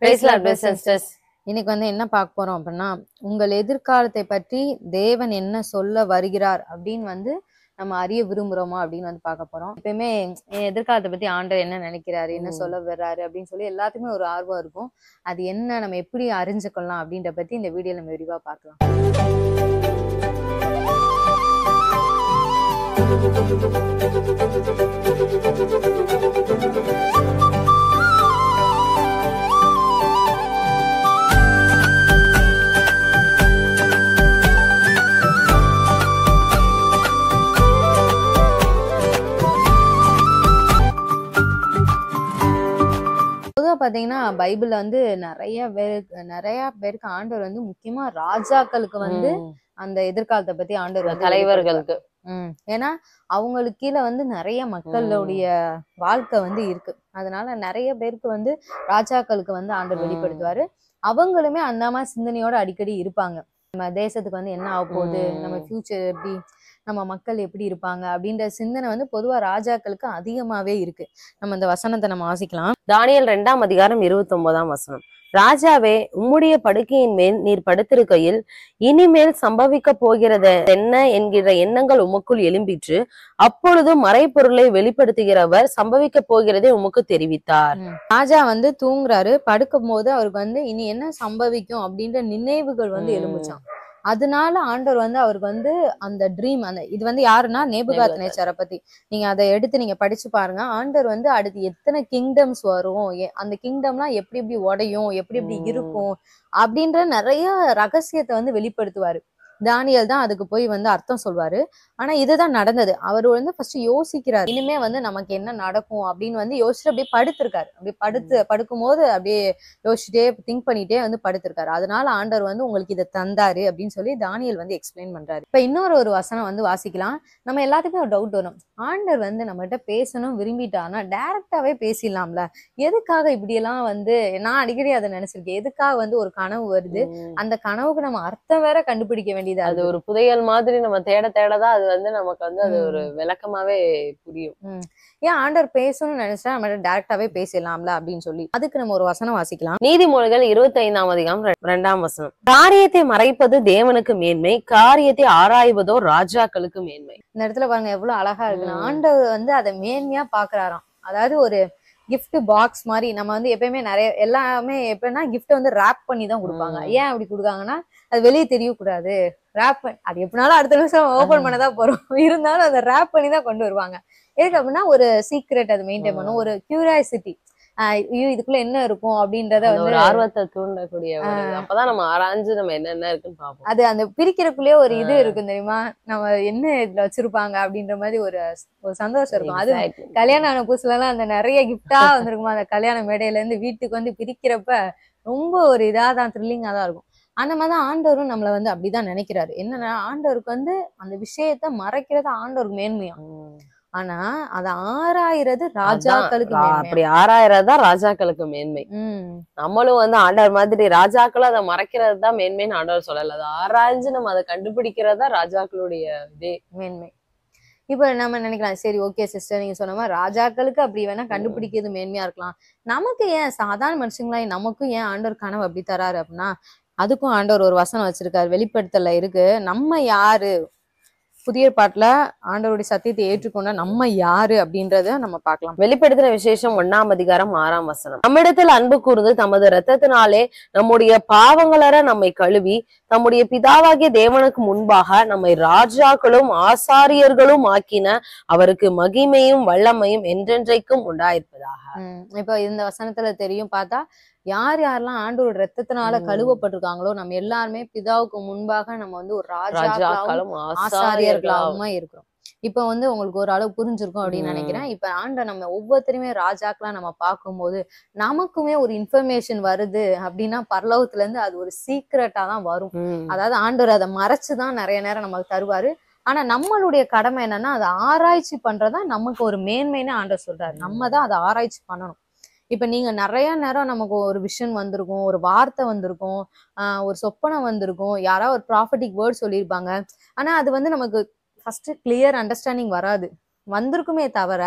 Praise Lord, brothers and sisters. இன்னைக்கு என்ன பார்க்க போறோம் அப்படின்னா, உங்கள் எதிர்காலத்தை பற்றி தேவன் என்ன சொல்ல வருகிறார் அப்படின்னு நம்ம அறிய விரும்புறோமா அப்படின்னு பார்க்க போறோம். எப்பயுமே என் எதிர்காலத்தை பத்தி ஆண்டவர் என்ன நினைக்கிறாரு, என்ன சொல்ல வர்றாரு அப்படின்னு சொல்லி எல்லாத்துக்குமே ஒரு ஆர்வம் இருக்கும். அது என்ன, நம்ம எப்படி அறிஞ்சுக்கலாம் அப்படின்ற பத்தி இந்த வீடியோல நம்ம விரிவா பார்க்கலாம். பாத்தீங்கன்னா பைபிள்ல நிறைய பேருக்கு ஆண்டவர் முக்கியமா ராஜாக்களுக்கு அந்த எதிர்காலத்தை பத்தி ஆண்டவர் தலைவர்களுக்கு ஏன்னா அவங்களுக்கு கீழே நிறைய மக்களுடைய வாழ்க்கை இருக்கு. அதனால நிறைய பேருக்கு ராஜாக்களுக்கு ஆண்டவர் வெளிப்படுத்துவாரு. அவங்களுமே அந்த மாதிரி சிந்தனையோட அடிக்கடி இருப்பாங்க. நம்ம தேசத்துக்கு என்ன ஆக போகுது, நம்ம ஃபியூச்சர் எப்படி, நம்ம மக்கள் எப்படி இருப்பாங்க அப்படின்ற சிந்தனை பொதுவா ராஜாக்களுக்கு அதிகமாவே இருக்கு. நம்ம இந்த வசனத்தை நம்ம வாசிக்கலாம். தானியேல் 2ஆம் அதிகாரம் 29ஆம் வசனம். ராஜாவே, உம்முடைய படுக்கையின் மேல் நீர் படுத்திருக்கையில் இனிமேல் சம்பவிக்க போகிறது என்ன என்கிற எண்ணங்கள் உமக்குள் எழும்பிற்று. அப்பொழுது மறைப்பொருளை வெளிப்படுத்துகிறவர் சம்பவிக்க போகிறதை உமக்கு தெரிவித்தார். ராஜா தூங்குறாரு. படுக்கும் போது அவருக்கு இனி என்ன சம்பவிக்கும் அப்படின்ற நினைவுகள் எழும்புச்சான். அதனால ஆண்டவர் அவருக்கு அந்த ட்ரீம், இது யாருன்னா நேபுகாத்நேச்சாரை பத்தி நீங்க அதை எடுத்து நீங்க படிச்சு பாருங்க. ஆண்டவர் அடுத்து எத்தனை கிங்டம்ஸ் வரும், அந்த கிங்டம்லாம் எப்படி எப்படி உடையும், எப்படி எப்படி இருக்கும் அப்படின்ற நிறைய ரகசியத்தை வெளிப்படுத்துவாரு. தானியேல் தான் அதுக்கு போய் அர்த்தம் சொல்வாரு. ஆனா இதுதான் நடந்தது. அவர் ஃபர்ஸ்ட் யோசிக்கிறார், இனிமே நமக்கு என்ன நடக்கும் அப்படின்னு யோசிச்சுட்டு அப்படியே படுத்திருக்காரு. அப்படியே படுக்கும் போது அப்படியே யோசிச்சுட்டே திங்க் பண்ணிட்டே படுத்திருக்காரு. அதனால ஆண்டவர் உங்களுக்கு இதை தந்தாரு அப்படின்னு சொல்லி தானியேல் எக்ஸ்பிளைன் பண்றாரு. இப்ப இன்னொரு வசனம் வாசிக்கலாம். நம்ம எல்லாத்துக்குமே ஒரு டவுட் வரும், ஆண்டவர் நம்ம கிட்ட பேசணும் விரும்பிட்டானா டைரக்டாவே பேசிடலாம்ல, எதுக்காக இப்படி எல்லாம் நான் அடிக்கடி அதை நினைச்சிருக்கேன். எதுக்காக ஒரு கனவு வருது, அந்த கனவுக்கு நம்ம அர்த்தம் வேற கண்டுபிடிக்க வேண்டியது. அது ஒரு புதையல் மாதிரி நம்ம தேட தேடதான் அது நமக்கு அது ஒரு விளக்கமாவே புரியும். ஏன் ஆண்டவர் பேசணும்னு நினைச்சா நம்ம டைரக்டாவே பேசலாம்ல அப்படின்னு சொல்லி அதுக்கு நம்ம ஒரு வசனம் வாசிக்கலாம். நீதிமொழிகள் 25ஆம் அதிகாரம் 2ஆம் வசனம். காரியத்தை மறைப்பது தேவனுக்கு மேன்மை, காரியத்தை ஆராய்வதோ ராஜாக்களுக்கு மேன்மை. இந்த இடத்துல பாருங்க எவ்வளவு அழகா இருக்குன்னு. ஆண்டவர் அதை மேன்மையா பாக்குறாராம். அதாவது ஒரு கிஃப்ட் பாக்ஸ் மாதிரி நம்ம எப்பயுமே நிறைய எல்லாமே எப்படின்னா கிஃப்ட் ரேப் பண்ணி தான் கொடுப்பாங்க. ஏன் அப்படி கொடுக்காங்கன்னா அது வெளியே தெரியக்கூடாது. ரேப் அது எப்படினாலும் அடுத்த நிமிஷம் ஓபன் பண்ணதான் போறோம், இருந்தாலும் அதை ரேப் பண்ணி தான் கொண்டு வருவாங்க. எதுக்கு அப்படின்னா ஒரு சீக்ரெட் அதை மெயின்டைன் பண்ணும், ஒரு கியூரியாசிட்டி, இதுக்குள்ள என்ன இருக்கும் அப்படின்றத ஒரு ஆர்வத்தை தூண்டக்கூடிய. அப்பதான் நம்ம ஆராய்ஞ்சு நம்ம என்னென்ன இருக்குன்னு பார்ப்போம். அது அந்த பிரிக்கிறதுக்குள்ளே ஒரு இது இருக்கும் தெரியுமா, நம்ம என்ன இதுல வச்சிருப்பாங்க அப்படின்ற மாதிரி ஒரு சந்தோஷம் இருக்கும். அது கல்யாணம் ஆன புதுசுல எல்லாம் அந்த நிறைய கிஃப்டா வந்திருக்குமா, அந்த கல்யாண மேடையில இருந்து வீட்டுக்கு பிரிக்கிறப்ப ரொம்ப ஒரு இதாதான் த்ரில்லிங்கா தான் இருக்கும். அந்த மாதிரிதான் ஆண்டவரும் நம்மள அப்படிதான் நினைக்கிறாரு. என்னன்னா ஆண்டவருக்கு அந்த விஷயத்த மறைக்கிறது ஆண்டவருக்கு மேன்மையா, ஆனா அதை ஆராயிறது ராஜாக்களுக்கு அப்படி ஆராயறதுதான் ராஜாக்களுக்கு மேன்மை. நம்மளும் ஆண்டவர் மாதிரி ராஜாக்களும் அதை மறைக்கிறது தான் மேன்மைன்னு ஆண்டவர் சொல்லல. அதை ஆராய்ஞ்சு நம்ம அதை கண்டுபிடிக்கிறதா ராஜாக்களுடைய இதே மேன்மை. இப்ப நம்ம நினைக்கலாம், சரி ஓகே சிஸ்டர், நீங்க சொன்ன மாதிரி ராஜாக்களுக்கு அப்படி வேணா கண்டுபிடிக்கிறது மேன்மையா இருக்கலாம். நமக்கு ஏன் சாதாரண மனுஷங்களா நமக்கும் ஏன் ஆண்டவர் கனவு அப்படி தராரு அப்படின்னா, அதுக்கும் ஆண்டவர் ஒரு வசனம் வச்சிருக்காரு. வெளிப்படுத்தல இருக்கு. நம்ம யாரு, புதிய பாட்டுல ஆண்டவருடைய சத்தியத்தை ஏற்றுக்கொண்ட நம்ம யாரு அப்படின்றத நம்ம பார்க்கலாம். வெளிப்படுத்தின விசேஷம் 1ஆம் அதிகாரம் 6ஆம் வசனம். நம்மிடத்தில் அன்பு கூர்ந்து தமது இரத்தத்தினாலே நம்முடைய பாவங்களற நம்மை கழுவி தம்முடைய பிதாவாகிய தேவனுக்கு முன்பாக நம்மை ராஜாக்களும் ஆசாரியர்களும் ஆக்கின அவருக்கு மகிமையும் வல்லமையும் என்றென்றைக்கும் உண்டாயிருப்பதாக. இப்ப இந்த வசனத்துல தெரியும் பார்த்தா, யார் யாரெல்லாம் ஆண்டோட ரத்தத்தினால கழுவப்பட்டிருக்காங்களோ நம்ம எல்லாருமே பிதாவுக்கு முன்பாக நம்ம ஒரு ராஜாக்களும் ஆசாரியர்களாகவும் இருக்கிறோம். இப்ப உங்களுக்கு ஒரு அளவு புரிஞ்சிருக்கும் அப்படின்னு நினைக்கிறேன். இப்ப நம்ம ஒவ்வொருத்தருமே ராஜாக்களா நம்ம பார்க்கும்போது நமக்குமே ஒரு இன்ஃபர்மேஷன் வருது அப்படின்னா பரலோகத்துல இருந்து அது ஒரு சீக்ரெட்டா தான் வரும். அதாவது ஆண்டவர் அதை மறைச்சுதான் நிறைய நேரம் நமக்கு தருவாரு. ஆனா நம்மளுடைய கடமை என்னன்னா அதை ஆராய்ச்சி பண்றதா நமக்கு ஒரு மேன்மைன்னு ஆண்டவர் சொல்றாரு. நம்ம தான் அதை ஆராய்ச்சி பண்ணணும். இப்ப நீங்க நிறைய நேரம் நமக்கு ஒரு விஷன் வந்திருக்கும், ஒரு வார்த்தை வந்திருக்கும், ஒரு சொப்பனம் வந்திருக்கும், யாராவது ஒரு ப்ராஃபட்டிக் வேர்ட் சொல்லியிருப்பாங்க. ஆனா அது நமக்கு ஃபர்ஸ்ட் கிளியர் அண்டர்ஸ்டாண்டிங் வராது. வந்திருக்குமே தவிர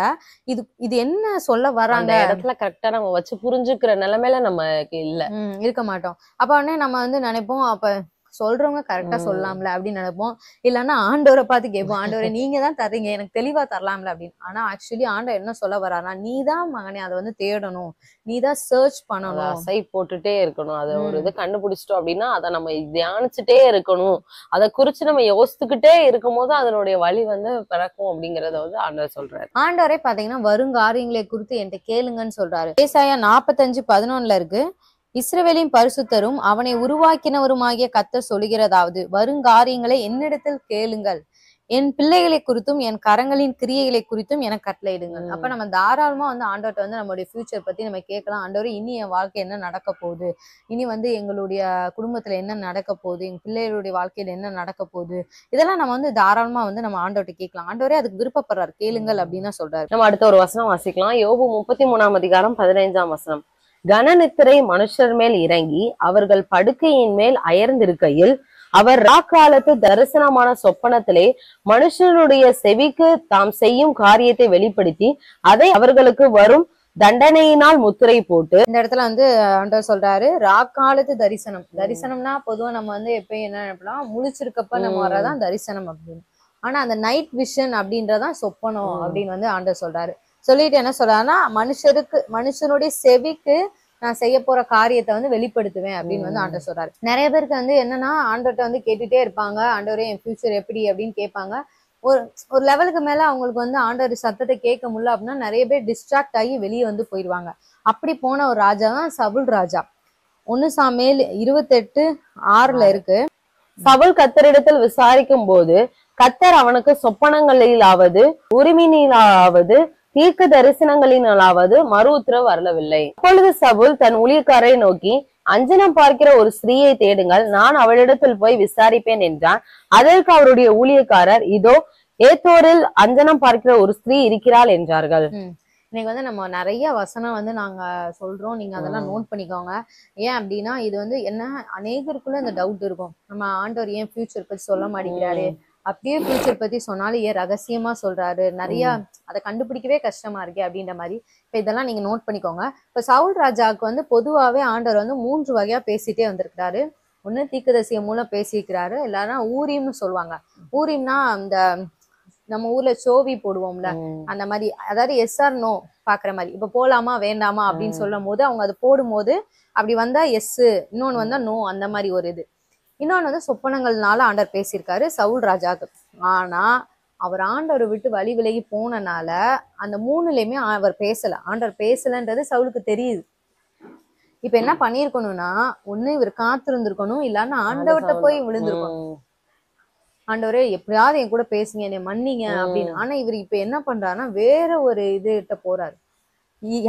இது என்ன சொல்ல அந்த வராங்க இடத்துல கரெக்டா நம்ம வச்சு புரிஞ்சுக்கிற நிலைமையில நமக்கு இல்ல இருக்க மாட்டோம். அப்ப உடனே நம்ம வந்து நினைப்போம், அப்ப சொல்றவங்க கரெக்டா சொல்லலாம்ல அப்படின்னு நினைப்போம். இல்லன்னா ஆண்டவரை பார்த்து கேட்போம், ஆண்டவரை நீங்க தான் தர்றீங்க, எனக்கு தெளிவா தரலாம்ல அப்படின்னு. ஆனா ஆக்சுவலி ஆண்டவர் என்ன சொல்ல வர்றாருன்னா, நீதான் மகனே அதை வந்து தேடணும், நீதான் சர்ச் அதை பண்ணணும். அசை போட்டுட்டே இருக்கணும். அதை ஒரு இது கண்டுபிடிச்சிட்டோம் அப்படின்னா அதை நம்ம தியானிச்சுட்டே இருக்கணும். அதை குறிச்சு நம்ம யோசித்துக்கிட்டே இருக்கும் போது அதனுடைய வழி வந்து பிறக்கும் அப்படிங்கறத வந்து ஆண்டவர் சொல்றாரு. ஆண்டவரே பாத்தீங்கன்னா வருங்காரியங்களை குறித்து என்கிட்ட கேளுங்கன்னு சொல்றாரு. ஏசாயா 45:11 இருக்கு. இஸ்ரவேலின் பரிசுத்தரும் அவனை உருவாக்கினவருமாகிய கர்த்தர் சொல்லுகிறதாவது, வருங்காரியங்களை என்னிடத்தில் கேளுங்கள், என் பிள்ளைகளை குறித்தும் என் கரங்களின் கிரியைகளை குறித்தும் எனக்கு கட்டளையிடுங்கள். அப்ப நம்ம தாராளமா வந்து ஆண்டவர்கிட்ட வந்து நம்மளுடைய ஃபியூச்சர் பத்தி நம்ம கேட்கலாம். ஆண்டவர் இனி என் வாழ்க்கை என்ன நடக்க போகுது, இனி வந்து எங்களுடைய குடும்பத்துல என்ன நடக்க போகுது, எங்க பிள்ளைகளுடைய வாழ்க்கையில என்ன நடக்க போகுது, இதெல்லாம் நம்ம வந்து தாராளமா வந்து நம்ம ஆண்டவர்கிட்ட கேட்கலாம். ஆண்டவரே அதுக்கு விருப்பப்படுறாரு, கேளுங்கள் அப்படின்னு தான் சொல்றாரு. நம்ம அடுத்த ஒரு வசனம் வாசிக்கலாம். யோபு 33:15 கனநித்திரை மனுஷர் மேல் இறங்கி அவர்கள் படுக்கையின் மேல் அயர்ந்திருக்கையில் அவர் ராக்காலத்து தரிசனமான சொப்பனத்திலே மனுஷனுடைய செவிக்கு தாம் செய்யும் காரியத்தை வெளிப்படுத்தி அதை அவர்களுக்கு வரும் தண்டனையினால் முத்திரை போட்டு. இந்த இடத்துல வந்து ஆண்டவர் சொல்றாரு ராக்காலத்து தரிசனம். தரிசனம்னா பொதுவா நம்ம வந்து எப்பயும் என்ன நினைப்பலாம், முழிச்சிருக்கப்ப நம்ம வர்றதான் தரிசனம் அப்படின்னு. ஆனா அந்த நைட் விஷன் அப்படின்றதான் சொப்பனம் அப்படின்னு வந்து ஆண்டவர் சொல்றாரு. சொல்லிட்டு என்ன சொல்றாருன்னா, மனுஷனுடைய செவிக்கு நான் செய்ய போற காரியத்தை வந்து வெளிப்படுத்துவேன் அப்படின்னு வந்து ஆண்டவர் சொல்றாரு. நிறைய பேருக்கு வந்து என்னன்னா, ஆண்டவர்கிட்ட வந்து கேட்டுட்டே இருப்பாங்க, ஆண்டவரே என் ஃபியூச்சர் எப்படி அப்படின்னு கேட்பாங்க. ஒரு லெவலுக்கு மேல அவங்களுக்கு வந்து ஆண்டவர் சத்தத்தை கேட்க முடியல அப்படின்னா நிறைய பேர் டிஸ்ட்ராக்ட் ஆகி வெளியே வந்து போயிடுவாங்க. அப்படி போன ஒரு ராஜா தான் சவுல் ராஜா. 1 சாமுவேல் 28:6 இருக்கு. சவுல் கர்த்தரிடத்தில் விசாரிக்கும் போது கர்த்தர் அவனுக்கு சொப்பனங்களிலாவது உரிமையிலாவது தீர்க்க தரிசனங்களினாலாவது மறு உத்தரவு வரவில்லை. அப்பொழுது சவுல் தன் ஊழியக்காரரை நோக்கி, அஞ்சனம் பார்க்கிற ஒரு ஸ்திரீயை தேடுங்கள், நான் அவளிடத்தில் போய் விசாரிப்பேன் என்றான். அதற்கு அவருடைய ஊழியக்காரர், இதோ ஏத்தோரில் அஞ்சனம் பார்க்கிற ஒரு ஸ்திரீ இருக்கிறாள் என்றார்கள். இன்னைக்கு வந்து நம்ம நிறைய வசனம் வந்து நாங்க சொல்றோம், நீங்க அதெல்லாம் நோட் பண்ணிக்கோங்க. ஏன் அப்படின்னா இது வந்து என்ன, அநேகருக்குள்ள இந்த டவுட் இருக்கும், நம்ம ஆண்டவர் ஏன் ஃபியூச்சர் பத்தி சொல்ல மாட்டேங்கிறாரு, அப்படியே ஃபியூச்சர் பத்தி சொன்னாலும் ஏன் ரகசியமா சொல்றாரு, நிறைய அதை கண்டுபிடிக்கவே கஷ்டமா இருக்கே அப்படின்ற மாதிரி. இப்ப இதெல்லாம் நீங்க நோட் பண்ணிக்கோங்க. இப்ப சவுல் ராஜாவுக்கு வந்து பொதுவாவே ஆண்டவர் வந்து 3 வகையா பேசிட்டே வந்திருக்கிறாரு. ஒண்ணு தீர்க்கதரிசி மூலம் பேசியிருக்கிறாரு, இல்லைன்னா ஊரீம்னு சொல்லுவாங்க. ஊரீம்னா அந்த நம்ம ஊர்ல சோவி போடுவோம்ல அந்த மாதிரி, அதாவது எஸ் ஆர் நோ பாக்குற மாதிரி. இப்ப போலாமா வேண்டாமா அப்படின்னு சொல்லும் போது அவங்க அது போடும்போது அப்படி வந்தா எஸ், இன்னொன்னு வந்தா நோ, அந்த மாதிரி ஒரு இது. இன்னொன்னு வந்து சொப்பனங்கள்னால ஆண்டவர் பேசியிருக்காரு சவுல் ராஜாக்கு. ஆனா அவர் ஆண்டவரை விட்டு வழி விலகி போனனால அந்த 3லயுமே அவர் பேசல. ஆண்டவர் பேசலன்றது சவுலுக்கு தெரியுது. இப்ப என்ன பண்ணிருக்கணும்னா, ஒண்ணு இவர் காத்திருந்திருக்கணும், இல்லன்னா ஆண்டவர்கிட்ட போய் விழுந்திருக்கணும். ஆண்டவரே எப்படியாவது என் கூட பேசுங்க, என்னை மன்னிங்க அப்படின்னு. ஆனா இவர் இப்ப என்ன பண்றாருன்னா வேற ஒரு இதுகிட்ட போறாரு.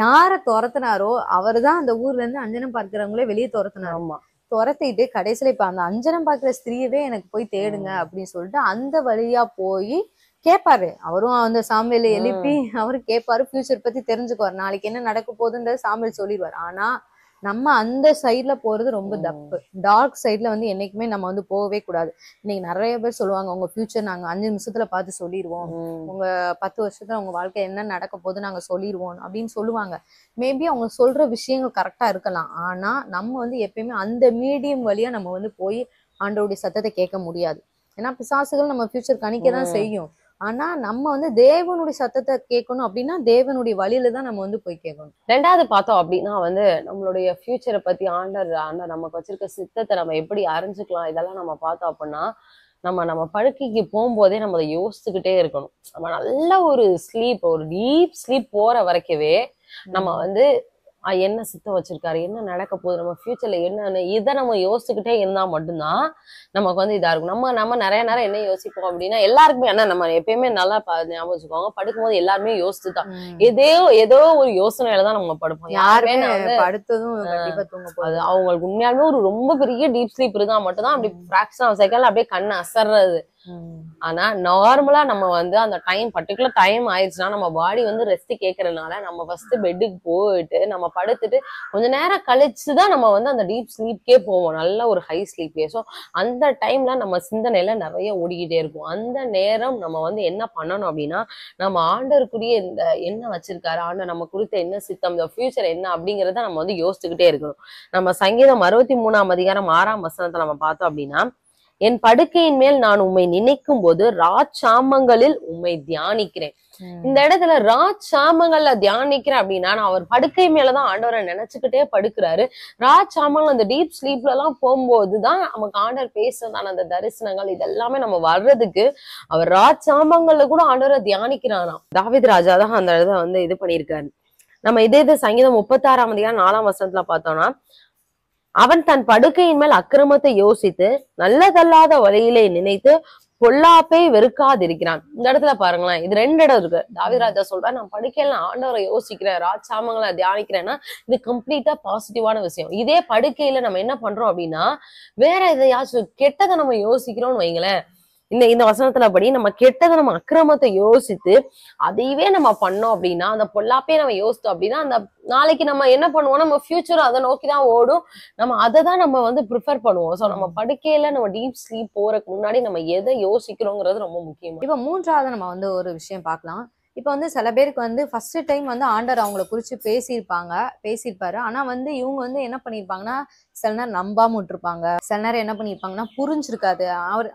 யார துரத்துனாரோ அவருதான் அந்த ஊர்ல இருந்து அஞ்சனம் பார்க்கிறவங்களே வெளியே துரத்துனாரு. துரத்திட்டு கடைசியில இப்ப அந்த அஞ்சனம் பார்க்கிற ஸ்திரீயவே எனக்கு போய் தேடுங்க அப்படின்னு சொல்லிட்டு அந்த வழியா போய் கேட்பாரு. அவரும் அந்த சாமுவேலை எழுப்பி அவரு கேட்பாரு, ஃபியூச்சர் பத்தி தெரிஞ்சுக்குவாரு, நாளைக்கு என்ன நடக்க போகுதுன்றது சாமுவேல் சொல்லிடுவாரு. ஆனா நம்ம அந்த சைட்ல போறது ரொம்ப தப்பு. டார்க் சைட்ல வந்து என்னைக்குமே நம்ம வந்து போகவே கூடாது. இன்னைக்கு நிறைய பேர் சொல்லுவாங்க, உங்க ஃபியூச்சர் நாங்க 5 நிமிஷத்துல பார்த்து சொல்லிடுவோம், உங்க 10 வருஷத்துல உங்க வாழ்க்கை என்ன நடக்க போகுது நாங்க சொல்லிடுவோம் அப்படின்னு சொல்லுவாங்க. மேபி அவங்க சொல்ற விஷயங்கள் கரெக்டா இருக்கலாம். ஆனா நம்ம வந்து எப்பயுமே அந்த மீடியம் வழியா நம்ம வந்து போய் ஆண்டவருடைய சத்தத்தை கேட்க முடியாது. ஏன்னா பிசாசுகள் நம்ம ஃபியூச்சர் கணிக்கதான் செய்யும். ஆனா நம்ம வந்து தேவனுடைய சத்தத்தை கேட்கணும் அப்படின்னா தேவனுடைய வழியில தான் நம்ம வந்து போய் கேட்கணும். ரெண்டாவது பார்த்தோம் அப்படின்னா வந்து நம்மளுடைய ஃபியூச்சரை பத்தி ஆண்டர் நமக்கு வச்சிருக்க சித்தத்தை நம்ம எப்படி அறிஞ்சுக்கலாம், இதெல்லாம் நம்ம பார்த்தோம் அப்படின்னா நம்ம படுக்கைக்கு போகும்போதே நம்ம அதை யோசிச்சுக்கிட்டே இருக்கணும். நம்ம நல்ல ஒரு ஸ்லீப், ஒரு டீப் ஸ்லீப் போற வரைக்கவே நம்ம வந்து என்ன சித்தம் வச்சிருக்காரு, என்ன நடக்க போகுது, நம்ம ஃபியூச்சர்ல என்னன்னு இதை நம்ம யோசிச்சுக்கிட்டே இருந்தா மட்டும்தான் நமக்கு வந்து இதா இருக்கும். நம்ம நிறைய நேரம் என்ன யோசிப்போம் அப்படின்னா, எல்லாருக்குமே என்ன நம்ம எப்பயுமே நல்லா ஞாபகம் வச்சுக்கோங்க, படுக்கும்போது எல்லாருமே யோசிச்சுதான் ஏதோ ஒரு யோசனையில தான் நம்ம படுப்போம். யாருமே படுத்ததும் அது அவங்களுக்கு உண்மையாலுமே ஒரு ரொம்ப பெரிய டீப் ஸ்லீப் இருந்தா மட்டும்தான் அப்படி ஃபிராக்ஷன் ஆஃப் செகண்ட்ல அப்படியே கண்ணு அசர்றது ஆனா நார்மலா நம்ம வந்து அந்த பர்டிகுலர் டைம் ஆயிடுச்சுன்னா நம்ம பாடி வந்து ரெஸ்ட் கேட்கறதுனால நம்ம ஃபர்ஸ்ட் பெட்டுக்கு போயிட்டு நம்ம படுத்துட்டு கொஞ்ச நேரம் கழிச்சுதான் நம்ம வந்து அந்த டீப் ஸ்லீப்கே போவோம், நல்ல ஒரு ஹை ஸ்லீப்கே. ஸோ அந்த டைம்ல நம்ம சிந்தனையில நிறைய ஓடிக்கிட்டே இருக்கும். அந்த நேரம் நம்ம வந்து என்ன பண்ணணும் அப்படின்னா, நம்ம ஆண்டருக்குரிய இந்த என்ன வச்சிருக்காரு, ஆண்டர் நம்ம குறித்த என்ன சித்தம், இந்த ஃபியூச்சர் என்ன அப்படிங்கிறத நம்ம வந்து யோசிச்சுக்கிட்டே இருக்கணும். நம்ம சங்கீதம் 63:6 நம்ம பார்த்தோம் அப்படின்னா, என் படுக்கையின் மேல் நான் உம்மை நினைக்கும் போது ராச்சாமங்களில் உம்மை தியானிக்கிறேன். இந்த இடத்துல ராச்சாமங்கள்ல தியானிக்கிறேன் அப்படின்னா, நான் அவர் படுக்கை மேலதான் ஆண்டவரை நினைச்சுக்கிட்டே படுக்கிறாரு. ராச்சாமங்கள் அந்த டீப் ஸ்லீப்ல எல்லாம் போகும்போதுதான் நமக்கு ஆண்டவர் பேசுறதான அந்த தரிசனங்கள் இதெல்லாமே நம்ம வர்றதுக்கு அவர் ராச்சாமங்கள்ல கூட ஆண்டவரை தியானிக்கிறாராம். தாவீது ராஜா தான் அந்த இடத்த வந்து இது பண்ணியிருக்காரு. நம்ம இதே சங்கீதம் 36:4 பார்த்தோம்னா, அவன் தன் படுக்கையின் மேல் அக்கிரமத்தை யோசித்து நல்லதல்லாத வழியிலே நினைத்து பொல்லாப்பை வெறுக்காதிருக்கிறான். இந்த இடத்துல பாருங்களேன், இது 2 இடம் இருக்கு. தாவீது சொல்றேன், நான் படுக்கையில யோசிக்கிறேன், ராஜாமங்களை தியானிக்கிறேன்னா இது கம்ப்ளீட்டா பாசிட்டிவான விஷயம். இதே படுக்கையில நம்ம என்ன பண்றோம் அப்படின்னா, வேற எதையாச்சும் கெட்டதை நம்ம யோசிக்கிறோம்னு வைங்களேன். இந்த வசனத்துல படி நம்ம கெட்டதை நம்ம அக்கிரமத்தை யோசித்து அதையவே நம்ம பண்ணோம் அப்படின்னா, அந்த பொல்லாப்பே நம்ம யோசித்தோம் அப்படின்னா, அந்த நாளைக்கு நம்ம என்ன பண்ணுவோம், நம்ம ஃபியூச்சர் அதை நோக்கிதான் ஓடும். நம்ம அதை தான் நம்ம வந்து ப்ரிஃபர் பண்ணுவோம். ஸோ நம்ம படுக்கையில நம்ம டீப் ஸ்லீப் போறதுக்கு முன்னாடி நம்ம எதை யோசிக்கிறோங்கிறது ரொம்ப முக்கியம். இப்ப 3வது நம்ம வந்து ஒரு விஷயம் பார்க்கலாம். இப்ப வந்து சில பேருக்கு வந்து ஃபர்ஸ்ட் டைம் வந்து ஆண்டர் அவங்களை குறிச்சு பேசியிருப்பாரு. ஆனா வந்து இவங்க வந்து என்ன பண்ணிருப்பாங்கன்னா, சில நேரம் நம்பாம விட்டுருப்பாங்க, சில நேரம் என்ன பண்ணிருப்பாங்கன்னா புரிஞ்சிருக்காது,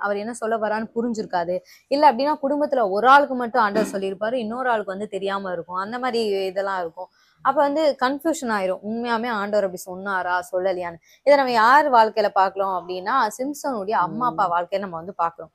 அவர் என்ன சொல்ல வரான்னு புரிஞ்சிருக்காது. இல்ல அப்படின்னா குடும்பத்துல ஒரு ஆளுக்கு மட்டும் ஆண்டர் சொல்லியிருப்பாரு, இன்னொரு ஆளுக்கு வந்து தெரியாம இருக்கும். அந்த மாதிரி இதெல்லாம் இருக்கும். அப்ப வந்து கன்ஃபியூஷன் ஆயிரும், உண்மையாமே ஆண்டவர் அப்படி சொன்னாரா சொல்லலையான்னு. இதை நம்ம யார் வாழ்க்கையில பாக்கலாம் அப்படின்னா, சிம்சனுடைய அம்மா அப்பா வாழ்க்கையில நம்ம வந்து பாக்குறோம்.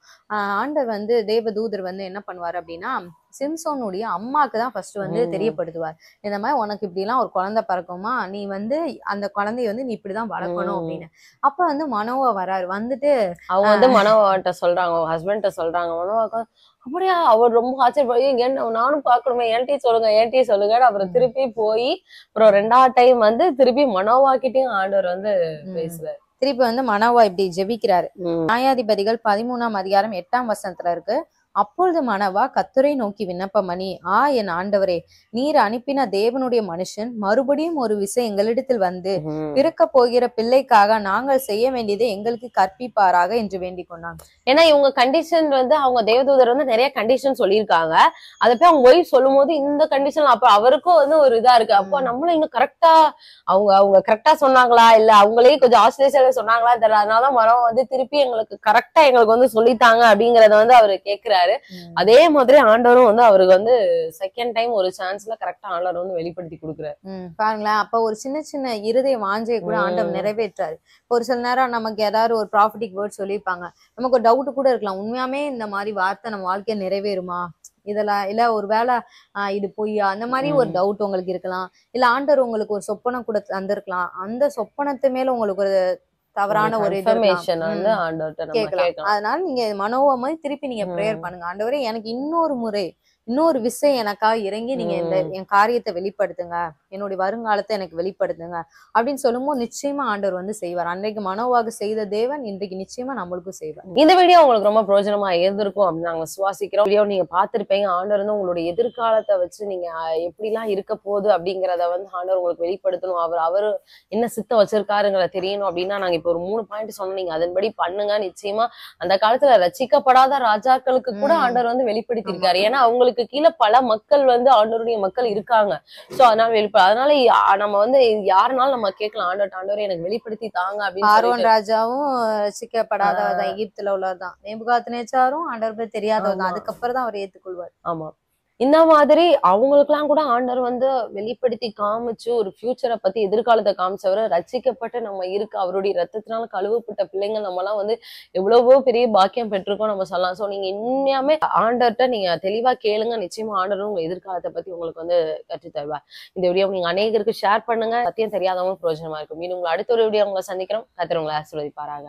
ஆண்டவர் வந்து தேவதூதர் வந்து என்ன பண்ணுவாரு அப்படின்னா, சிம்சோனுடைய அம்மாக்கு தான் ஃபர்ஸ்ட் வந்து தெரியப்படுத்துவார். இந்த மாதிரி உனக்கு இப்படி எல்லாம் ஒரு குழந்தை பிறக்குமா, நீ வந்து அந்த குழந்தைய வந்து நீ இப்படிதான் வளர்க்கணும் அப்படின்னு. அப்ப வந்து மனோவா வராரு. வந்துட்டு அவங்க வந்து மனோவாட்ட சொல்றாங்க, ஹஸ்பண்ட சொல்றாங்க, மனோவாக்கா அப்படியா, அவர் ரொம்ப ஆச்சரியப்படி நானும் பாக்கணுமே, ஏன்டி சொல்லுங்க. அப்புறம் திருப்பி போய் அப்புறம் 2வது டைம் வந்து திருப்பி மனோவாக்கிட்டையும் ஆண்டவர் வந்து பேசுறாரு. திருப்பி வந்து மனோவா இப்படி ஜெபிக்கிறாரு. நியாயாதிபதிகள் 13:8 இருக்கு. அப்பொழுது மனவா கர்த்தரை நோக்கி விண்ணப்பம் பண்ணி, என் ஆண்டவரே, நீர் அனுப்பின தேவனுடைய மனுஷன் மறுபடியும் ஒரு விசை எங்களிடத்தில் வந்து பிறக்க போகிற பிள்ளைக்காக நாங்கள் செய்ய வேண்டியதை எங்களுக்கு கற்பிப்பாராக என்று வேண்டிக் கொண்டாங்க. ஏன்னா இவங்க கண்டிஷன் வந்து அவங்க தேவதூதர் வந்து நிறைய கண்டிஷன் சொல்லியிருக்காங்க. அதை போய் அவங்க ஒய்ஃப் சொல்லும் போது இந்த கண்டிஷன் அப்ப அவருக்கும் வந்து ஒரு இதா இருக்கு. அப்போ நம்மளும் இன்னும் கரெக்டா அவங்க கரெக்டா சொன்னாங்களா இல்ல அவங்களே கொஞ்சம் ஆசிரியர் சொன்னாங்களா தெரியல. அதனாலதான் மரம் வந்து திருப்பி எங்களுக்கு கரெக்டா எங்களுக்கு வந்து சொல்லித்தாங்க அப்படிங்கறத வந்து அவரு கேட்கிறாரு. அதே மாதிரி ஆண்டவரும் வந்து அவருக்கு வந்து செகண்ட் டைம் ஒரு சான்ஸ்ல கரெக்டா ஆண்டவர் வந்து வெளிப்படுத்தி கொடுக்குறாரு. பாருங்களேன், அப்ப ஒரு சின்ன சின்ன இருதய வாஞ்சையை கூட ஆண்டவர் நிறைவேற்றாரு. ஒரு சில நேரம் நமக்கு ஏதாவது ஒரு ப்ராஃபிட்டிக் வேர்ட் சொல்லியிருப்பாங்க, நமக்கு ஒரு டவுட் கூட இருக்கலாம், உண்மையாமே இந்த மாதிரி வார்த்தை நம்ம வாழ்க்கையை நிறைவேறுமா, இதெல்லாம் இல்ல ஒரு வேலை இது பொய்யா, அந்த மாதிரி ஒரு டவுட் உங்களுக்கு இருக்கலாம். இல்ல ஆண்டவர் உங்களுக்கு ஒரு சொப்பனம் கூட தந்திருக்கலாம், அந்த சொப்பனத்து மேல உங்களுக்கு ஒரு தவறான ஒரு இன்ஃபர்மேஷன் வந்து ஆண்டவர்ட்ட நம்ம கேட்கலாம். அதனால நீங்க மனோவா மாதிரி திருப்பி நீங்க பிரேயர் பண்ணுங்க, ஆண்டவரே எனக்கு இன்னொரு விஷயம் எனக்காக இறங்கி நீங்க என் காரியத்தை வெளிப்படுத்துங்க, என்னுடைய வருங்காலத்தை எனக்கு வெளிப்படுத்துங்க அப்படின்னு சொல்லும்போது நிச்சயமா ஆண்டவர் வந்து செய்வார். அன்றைக்கு மனோவாக செய்த தேவன் இன்றைக்கு நிச்சயமா நம்மளுக்கும் செய்வார். இந்த வீடியோ உங்களுக்கு ரொம்ப பிரயோஜனமா இருந்திருக்கும் அப்படின்னு நாங்க சுவாசிக்கிறோம். வீடியோ நீங்க பாத்திருப்பீங்க. ஆண்டவர் வந்து உங்களுடைய எதிர்காலத்தை வச்சு நீங்க எப்படி எல்லாம் இருக்க போகுது அப்படிங்கறத வந்து ஆண்டவர் உங்களுக்கு வெளிப்படுத்தணும், அவரு என்ன சித்தம் வச்சிருக்காருங்கிற தெரியணும் அப்படின்னா நாங்க இப்ப ஒரு 3 பாயிண்ட் சொன்னோம், நீங்க அதன்படி பண்ணுங்க. நிச்சயமா அந்த காலத்துல ரட்சிக்கப்படாத ராஜாக்களுக்கு கூட ஆண்டவர் வந்து வெளிப்படுத்திருக்காரு. ஏன்னா அவங்களுக்கு கீழே பல மக்கள் வந்து ஆண்டவருடைய மக்கள் இருக்காங்க. சோ அதனால நம்ம வந்து யாருனாலும் நம்ம கேட்கலாம், ஆண்டவர் எனக்கு வெளிப்படுத்தி தாங்க அப்படின்னு. பார்வோன் ராஜாவும் ரட்சிக்கப்படாதவர்தான், எகிப்துல உள்ளவர்தான். நேபுகாத்நேச்சாரும் ஆண்டவர் தெரியாதவர்தான். அதுக்கப்புறம் தான் அவர் ஏற்றுக்கொள்வார். ஆமா, இந்த மாதிரி அவங்களுக்கு எல்லாம் கூட ஆண்டவர் வந்து வெளிப்படுத்தி காமிச்சு ஒரு ஃபியூச்சரை பத்தி எதிர்காலத்தை காமிச்சவர். ரட்சிக்கப்பட்டு நம்ம இருக்க அவருடைய ரத்தத்தினால கழுவப்பட்ட பிள்ளைங்கள் நம்ம எல்லாம் வந்து எவ்வளவோ பெரிய பாக்கியம் பெற்றிருக்கோம் நம்ம சொல்லலாம். சோ நீங்க உண்மையாமே ஆண்டர்கிட்ட நீங்க தெளிவா கேளுங்க, நிச்சயமா ஆண்டவர் உங்க எதிர்காலத்தை பத்தி உங்களுக்கு வந்து கற்று தருவார். இந்த வீடியோ நீங்க அநேகருக்கு ஷேர் பண்ணுங்க, சத்தியம் தெரியாதவங்க பிரயோஜனமா இருக்கும். மீண்டும் உங்களை அடுத்த ஒரு வீடியோ உங்களை சந்திக்கிறோம். கர்த்தர் உங்களை ஆசீர்வதிப்பாராக.